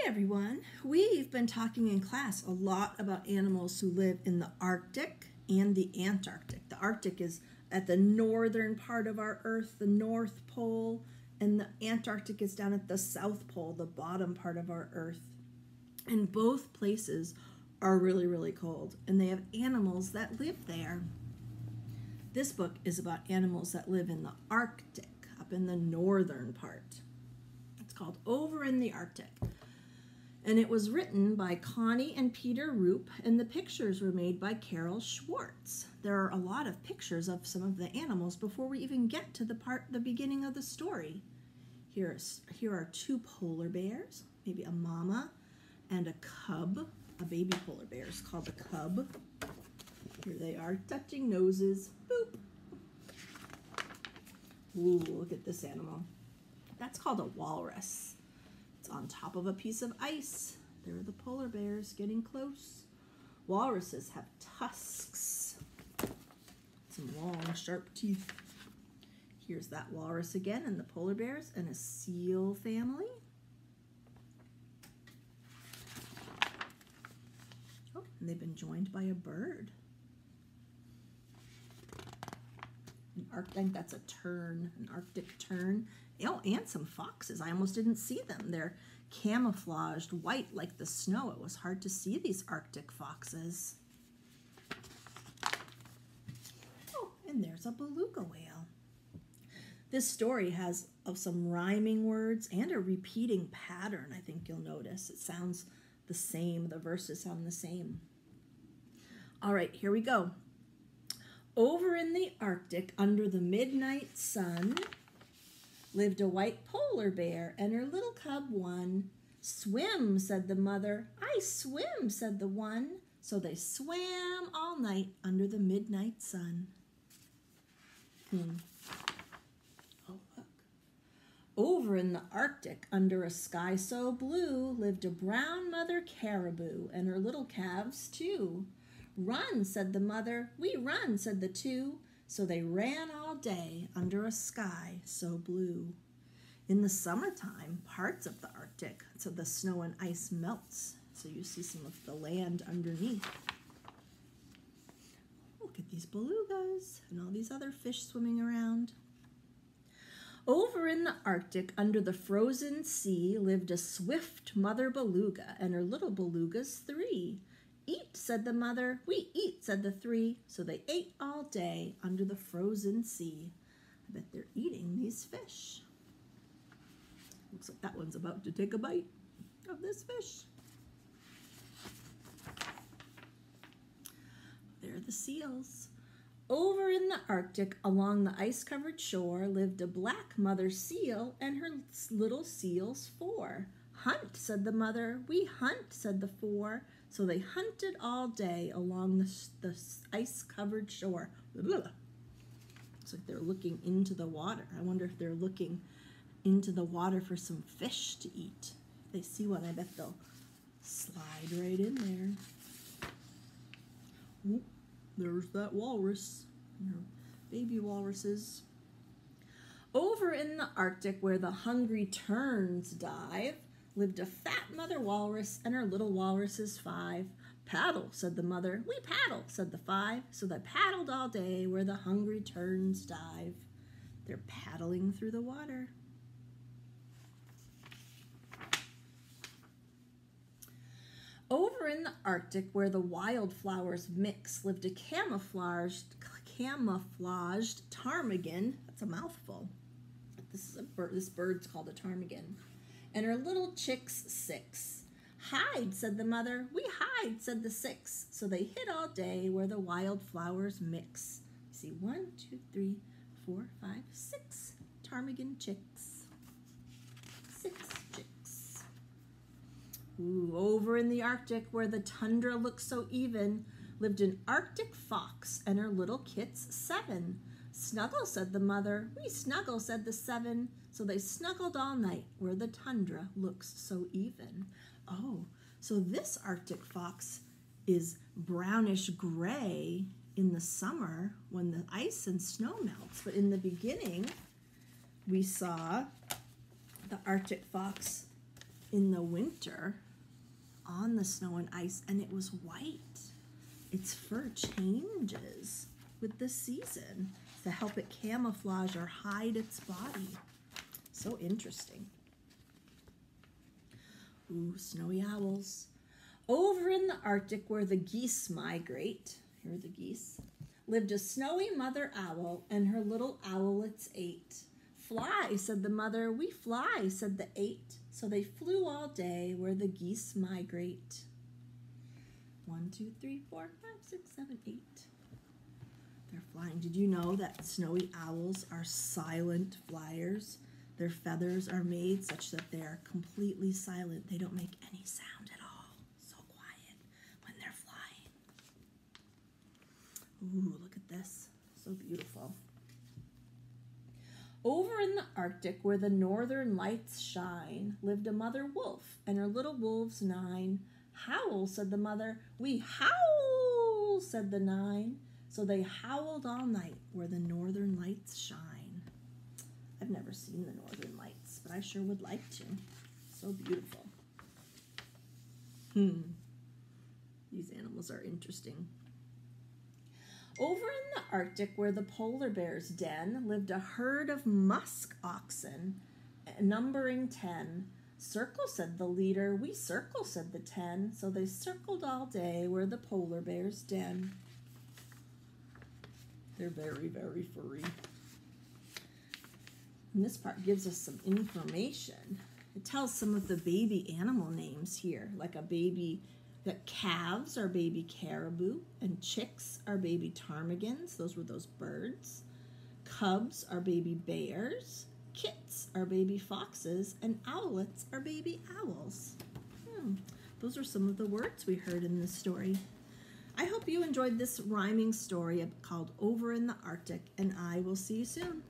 everyone. We've been talking in class a lot about animals who live in the Arctic and the Antarctic. The Arctic is at the northern part of our Earth, the North Pole, and the Antarctic is down at the South Pole, the bottom part of our Earth. And both places are really, really cold, and they have animals that live there. This book is about animals that live in the Arctic, up in the northern part. It's called Over in the Arctic. And it was written by Connie and Peter Roop, and the pictures were made by Carol Schwartz. There are a lot of pictures of some of the animals before we even get to the beginning of the story. Here are two polar bears, maybe a mama and a cub. A baby polar bear is called a cub. Here they are, touching noses. Boop. Ooh, look at this animal. That's called a walrus. It's on top of a piece of ice. There are the polar bears getting close. Walruses have tusks. Some long, sharp teeth. Here's that walrus again, and the polar bears and a seal family. Oh, and they've been joined by a bird. I think that's a tern, an Arctic tern. Oh, and some foxes. I almost didn't see them. They're camouflaged white like the snow. It was hard to see these Arctic foxes. Oh, and there's a beluga whale. This story has some rhyming words and a repeating pattern, I think you'll notice. It sounds the same. The verses sound the same. All right, here we go. Over in the Arctic, under the midnight sun, lived a white polar bear and her little cub one. Swim, said the mother. I swim, said the one. So they swam all night under the midnight sun. Oh, look. Over in the Arctic, under a sky so blue, lived a brown mother caribou and her little calves too. Run, said the mother. We run, said the two. So they ran all day under a sky so blue. In the summertime, parts of the Arctic, so the snow and ice melts, so you see some of the land underneath. Look at these belugas and all these other fish swimming around. Over in the Arctic, under the frozen sea, lived a swift mother beluga and her little belugas 3. Eat, said the mother. We eat, said the 3. So they ate all day under the frozen sea. I bet they're eating these fish. Looks like that one's about to take a bite of this fish. There are the seals. Over in the Arctic, along the ice-covered shore, lived a black mother seal and her little seals 4. Hunt, said the mother. We hunt, said the 4. So they hunted all day along the ice-covered shore. Looks like they're looking into the water. I wonder if they're looking into the water for some fish to eat. If they see one, I bet they'll slide right in there. Oop, there's that walrus. Baby walruses. Over in the Arctic, where the hungry terns dive, lived a fat mother walrus and her little walruses 5. Paddle, said the mother. We paddle, said the 5. So they paddled all day where the hungry terns dive. They're paddling through the water. Over in the Arctic, where the wildflowers mix, lived a camouflaged ptarmigan. That's a mouthful. This bird's called a ptarmigan. And her little chicks 6. Hide, said the mother. We hide, said the 6. So they hid all day where the wildflowers mix. See, 1, 2, 3, 4, 5, 6 ptarmigan chicks. 6 chicks. Ooh, over in the Arctic, where the tundra looks so even, lived an Arctic fox and her little kits 7. Snuggle, said the mother. We snuggle, said the 7. So they snuggled all night where the tundra looks so even. Oh, so this Arctic fox is brownish gray in the summer when the ice and snow melts. But in the beginning, we saw the Arctic fox in the winter on the snow and ice, and it was white. Its fur changes with the season to help it camouflage or hide its body. So interesting. Ooh, snowy owls. Over in the Arctic where the geese migrate, here are the geese, lived a snowy mother owl and her little owlets 8. Fly, said the mother, we fly, said the 8. So they flew all day where the geese migrate. 1, 2, 3, 4, 5, 6, 7, 8. They're flying. Did you know that snowy owls are silent flyers? Their feathers are made such that they are completely silent. They don't make any sound at all. So quiet when they're flying. Ooh, look at this. So beautiful. Over in the Arctic, where the northern lights shine, lived a mother wolf and her little wolves 9. Howl, said the mother. We howl, said the 9. So they howled all night where the northern lights shine. I've never seen the northern lights, but I sure would like to. So beautiful. These animals are interesting. Over in the Arctic, where the polar bears den, lived a herd of musk oxen, numbering 10. Circle, said the leader. We circle, said the 10. So they circled all day where the polar bears den. They're very, very furry. And this part gives us some information. It tells some of the baby animal names here, like a baby, that calves are baby caribou, and chicks are baby ptarmigans. Those were those birds. Cubs are baby bears. Kits are baby foxes, and owlets are baby owls. Those are some of the words we heard in this story. I hope you enjoyed this rhyming story called Over in the Arctic, and I will see you soon.